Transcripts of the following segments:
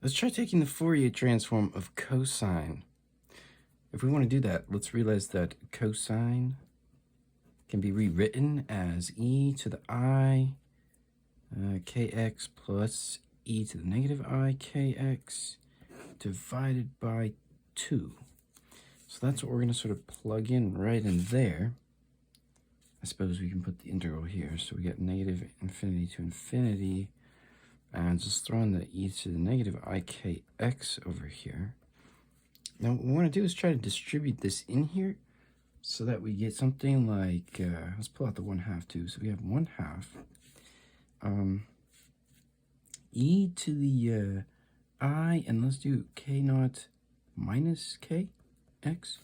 Let's try taking the Fourier transform of cosine. If we want to do that, let's realize that cosine can be rewritten as e to the I kx plus e to the negative I kx divided by 2. So that's what we're going to sort of plug in right in there. I suppose we can put the integral here. So we get negative infinity to infinity. And just throw in the e to the negative I kx over here. Now what we want to do is try to distribute this in here so that we get something like, let's pull out the 1/2 too. So we have 1/2 e to the I, and let's do k naught minus kx,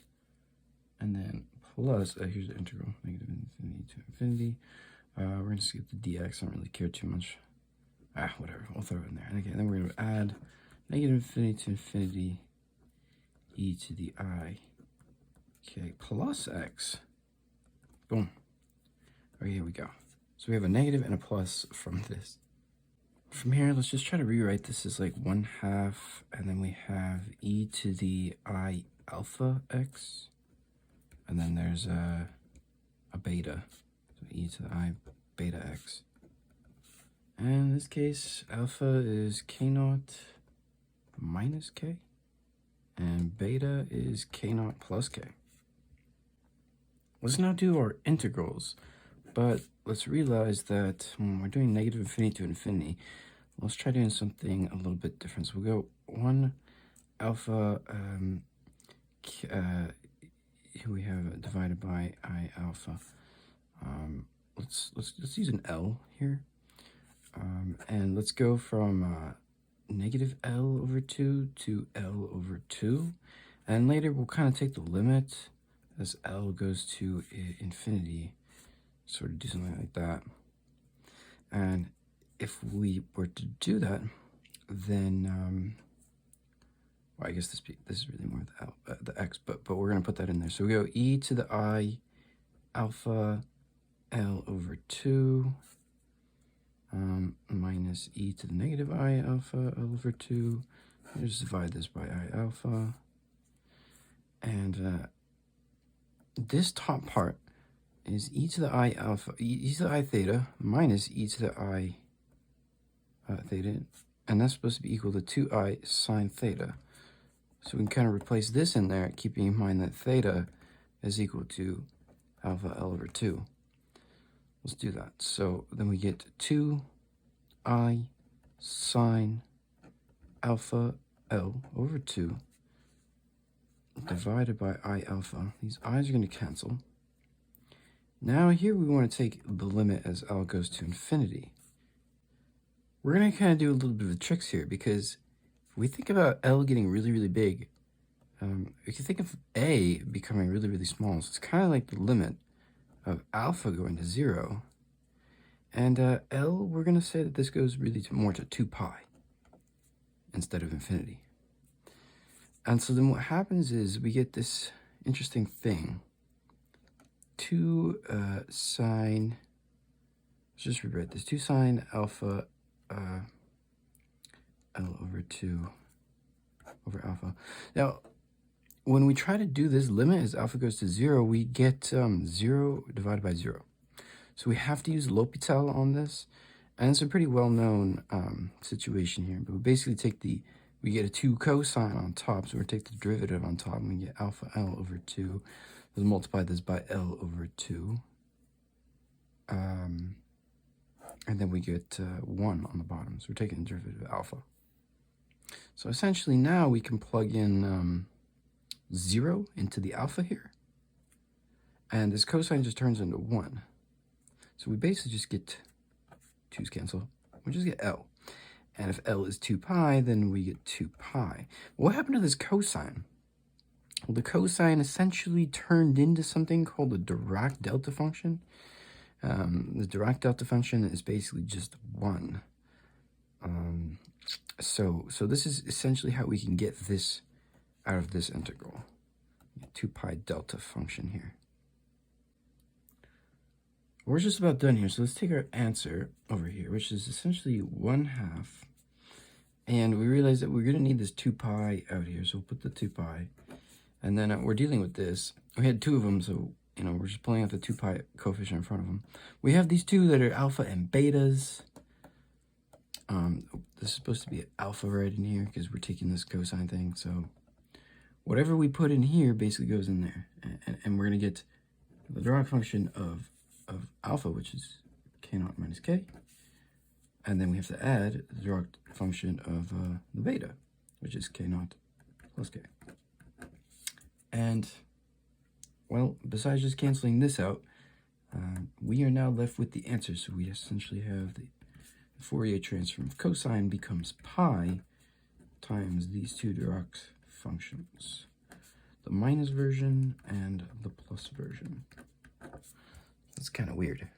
and then plus, here's the integral, negative infinity to infinity. We're going to skip the dx, I don't really care too much. Whatever, we'll throw it in there. Okay, then we're going to add negative infinity to infinity e to the I k plus x. Boom. Okay, here we go. So we have a negative and a plus from this. From here, let's just try to rewrite this as like 1/2, and then we have e to the I alpha x, and then there's a beta, so e to the I beta x. And in this case, alpha is k naught minus k, and beta is k naught plus k. Let's now do our integrals, but let's realize that when we're doing negative infinity to infinity, let's try doing something a little bit different. So we'll go 1 alpha, here we have divided by I alpha. Let's use an L here. And let's go from negative L over 2 to L over 2. And later we'll kind of take the limit as L goes to infinity. Sort of do something like that. And if we were to do that, then, well, I guess this is really more the x, but we're going to put that in there. So we go e to the I alpha L over 2. Minus e to the negative I alpha L over 2. Just divide this by I alpha. And this top part is e to the I alpha, e to the I theta minus e to the I theta. And that's supposed to be equal to 2i sine theta. So we can kind of replace this in there, keeping in mind that theta is equal to alpha L over 2. Let's do that. So then we get 2i sine alpha L over 2 divided by I alpha. These i's are going to cancel. Now here we want to take the limit as L goes to infinity. We're going to kind of do a little bit of tricks here, because if we think about L getting really, really big, we can think of A becoming really, really small. So it's kind of like the limit of alpha going to 0, and L, we're going to say that this goes really more to 2 pi instead of infinity. And so then what happens is we get this interesting thing, 2 sine, let's just rewrite this, 2 sine alpha L over 2 over alpha. Now, when we try to do this limit as alpha goes to 0, we get 0 divided by 0. So we have to use L'Hopital on this. And it's a pretty well-known situation here. But we basically take we get a 2 cosine on top. So we take the derivative on top, and we get alpha L over 2. Let's multiply this by L over 2. And then we get 1 on the bottom. So we're taking the derivative of alpha. So essentially now we can plug in 0 into the alpha here, and this cosine just turns into 1. So we basically just get 2's cancel. We just get L. And if L is 2 pi, then we get 2 pi. What happened to this cosine? Well, the cosine essentially turned into something called the Dirac delta function. The Dirac delta function is basically just 1. So this is essentially how we can get this out of this integral. 2 pi delta function here. We're just about done here, so let's take our answer over here, which is essentially 1/2 And we realized that we're going to need this 2 pi out here. So we'll put the 2 pi. And then we're dealing with this. We had 2 of them, so, you know, we're just pulling out the 2 pi coefficient in front of them. We have these 2 that are alpha and betas. This is supposed to be alpha right in here because we're taking this cosine thing. So whatever we put in here basically goes in there. And we're going to get the Dirac function of alpha, which is k0 minus k. And then we have to add the Dirac function of the beta, which is k0 plus k. And, well, besides just canceling this out, we are now left with the answer. So we essentially have the Fourier transform of cosine becomes pi times these 2 Dirac functions. The minus version and the plus version. That's kind of weird.